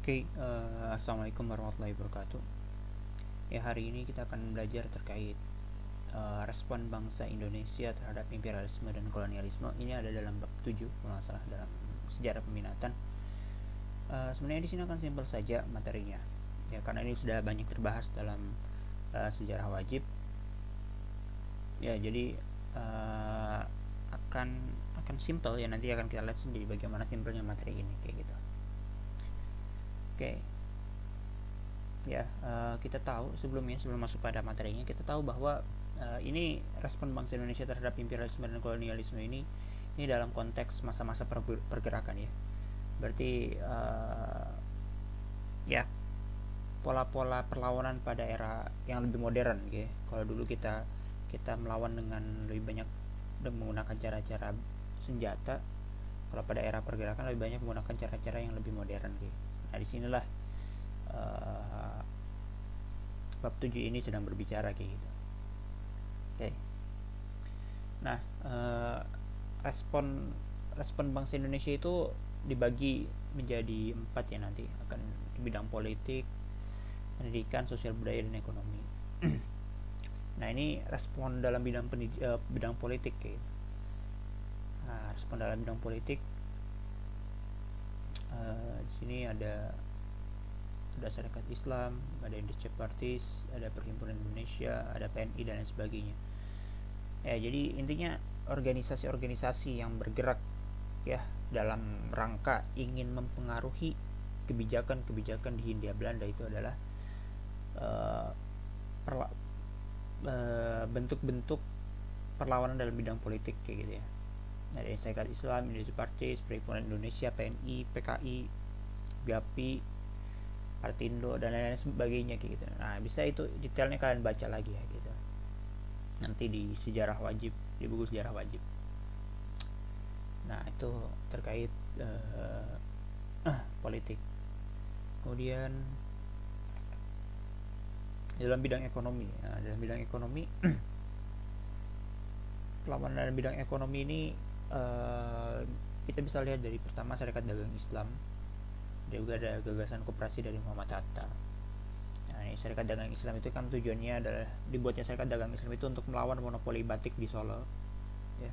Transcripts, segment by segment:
Assalamualaikum warahmatullahi wabarakatuh. Ya, hari ini kita akan belajar terkait respon bangsa Indonesia terhadap imperialisme dan kolonialisme. Ini ada dalam bab 7, kalau nggak salah, dalam sejarah peminatan. Sebenarnya di sini akan simpel saja materinya, ya, karena ini sudah banyak terbahas dalam sejarah wajib. Ya, jadi akan simpel ya, nanti akan kita lihat sendiri bagaimana simpelnya materi ini, kayak gitu. Oke. Ya, kita tahu sebelum masuk pada materinya, kita tahu bahwa ini respon bangsa Indonesia terhadap imperialisme dan kolonialisme ini dalam konteks masa-masa pergerakan, ya. Berarti ya, pola-pola perlawanan pada era yang lebih modern, ya. Kalau dulu kita melawan dengan lebih banyak menggunakan cara-cara senjata, kalau pada era pergerakan lebih banyak menggunakan cara-cara yang lebih modern, gitu. Nah, disinilah bab 7 ini sedang berbicara, kayak gitu. Oke. Nah, respon bangsa Indonesia itu dibagi menjadi 4 ya, nanti akan di bidang politik, pendidikan, sosial budaya, dan ekonomi. Nah, ini respon dalam bidang politik, kayak gitu. Nah, respon dalam bidang politik, di sini ada Serikat Islam, ada Indonesia Partis, ada Perhimpunan Indonesia, ada PNI, dan lain sebagainya. Ya, jadi intinya organisasi-organisasi yang bergerak, ya, dalam rangka ingin mempengaruhi kebijakan-kebijakan di Hindia Belanda itu adalah bentuk-bentuk perlawanan dalam bidang politik, kayak gitu, ya. Ada Serikat Islam, Indonesia Partis, Perhimpunan Indonesia, PNI, PKI, GAPI, Partindo, dan lain-lain sebagainya, kayak gitu. Nah, bisa itu detailnya kalian baca lagi, ya, gitu, nanti di sejarah wajib, di buku sejarah wajib. Nah, itu terkait politik. Kemudian dalam bidang ekonomi, perlawanan dalam bidang ekonomi ini kita bisa lihat dari pertama Serikat Dagang Islam. Dia juga ada gagasan koperasi dari Muhammad Hatta. Nah, ini Serikat Dagang Islam itu kan tujuannya adalah dibuatnya Serikat Dagang Islam itu untuk melawan monopoli batik di Solo, ya.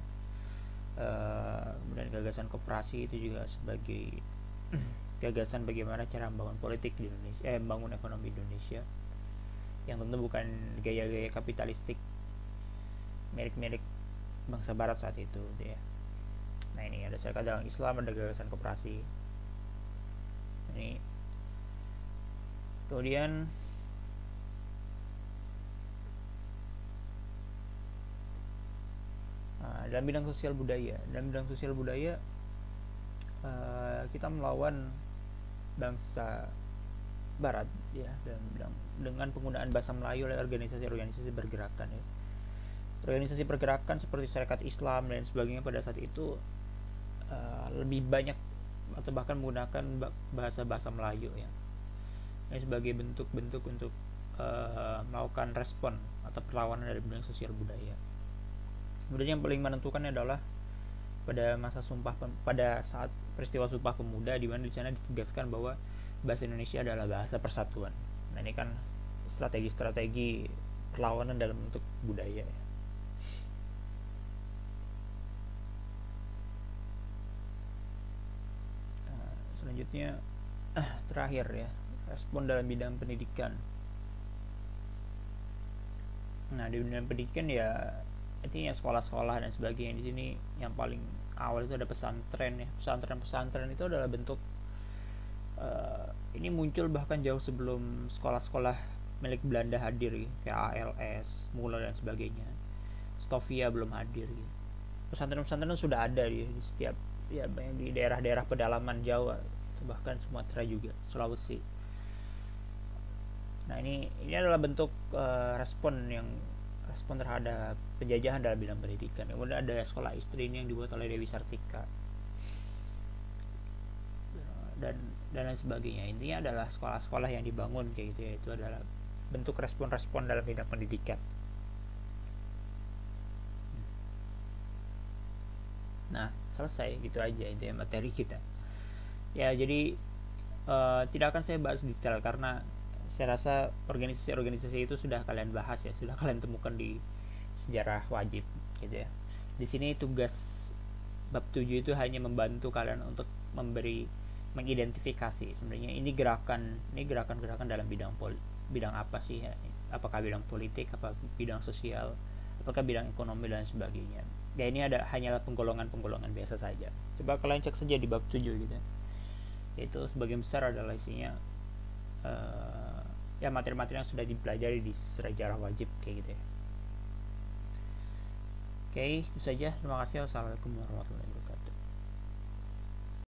Kemudian gagasan koperasi itu juga sebagai gagasan bagaimana cara membangun politik di Indonesia, membangun ekonomi Indonesia, yang tentu bukan gaya-gaya kapitalistik milik bangsa Barat saat itu, ya. Nah, ini ada Serikat Dagang Islam, ada gagasan koperasi. Ini kemudian dalam bidang sosial budaya, kita melawan bangsa Barat, ya, dengan penggunaan bahasa Melayu oleh organisasi-organisasi bergerakan, ya. Organisasi pergerakan seperti Serikat Islam dan sebagainya pada saat itu lebih banyak atau bahkan menggunakan bahasa Melayu, ya. Ini sebagai bentuk-bentuk untuk melakukan respon atau perlawanan dari bidang sosial budaya. Kemudian yang paling menentukan adalah pada saat peristiwa Sumpah Pemuda, di mana di sana ditegaskan bahwa bahasa Indonesia adalah bahasa persatuan. Nah, ini kan strategi-strategi perlawanan dalam bentuk budaya, ya. Selanjutnya terakhir, ya, respon dalam bidang pendidikan. Nah, di bidang pendidikan, ya, intinya sekolah-sekolah dan sebagainya. Di sini yang paling awal itu ada pesantren, ya. Pesantren itu adalah bentuk ini muncul bahkan jauh sebelum sekolah-sekolah milik Belanda hadir, ya, kayak ALS, Mula, dan sebagainya. Stovia belum hadir, ya. Pesantren-pesantren sudah ada di setiap, ya, di daerah-daerah pedalaman Jawa, bahkan Sumatera juga, Sulawesi. Nah, ini adalah bentuk respon terhadap penjajahan dalam bidang pendidikan. Kemudian ada sekolah istri ini yang dibuat oleh Dewi Sartika, dan lain sebagainya. Intinya adalah sekolah-sekolah yang dibangun, kayak gitu, ya. Itu adalah bentuk respon-respon dalam bidang pendidikan. Nah, selesai, gitu aja intinya materi kita, ya. Jadi Tidak akan saya bahas detail karena saya rasa organisasi-organisasi itu sudah kalian bahas ya, sudah kalian temukan di sejarah wajib gitu ya. Di sini tugas bab 7 itu hanya membantu kalian untuk mengidentifikasi sebenarnya ini gerakan dalam bidang apa sih ya? Apakah bidang politik, apa bidang sosial, apakah bidang ekonomi dan sebagainya. Ya ini hanyalah penggolongan-penggolongan biasa saja. Coba kalian cek saja di bab 7 gitu ya. Itu sebagian besar adalah isinya ya materi-materi yang sudah dipelajari di sejarah wajib kayak gitu ya. Oke, itu saja. Terima kasih. Wassalamualaikum warahmatullahi wabarakatuh.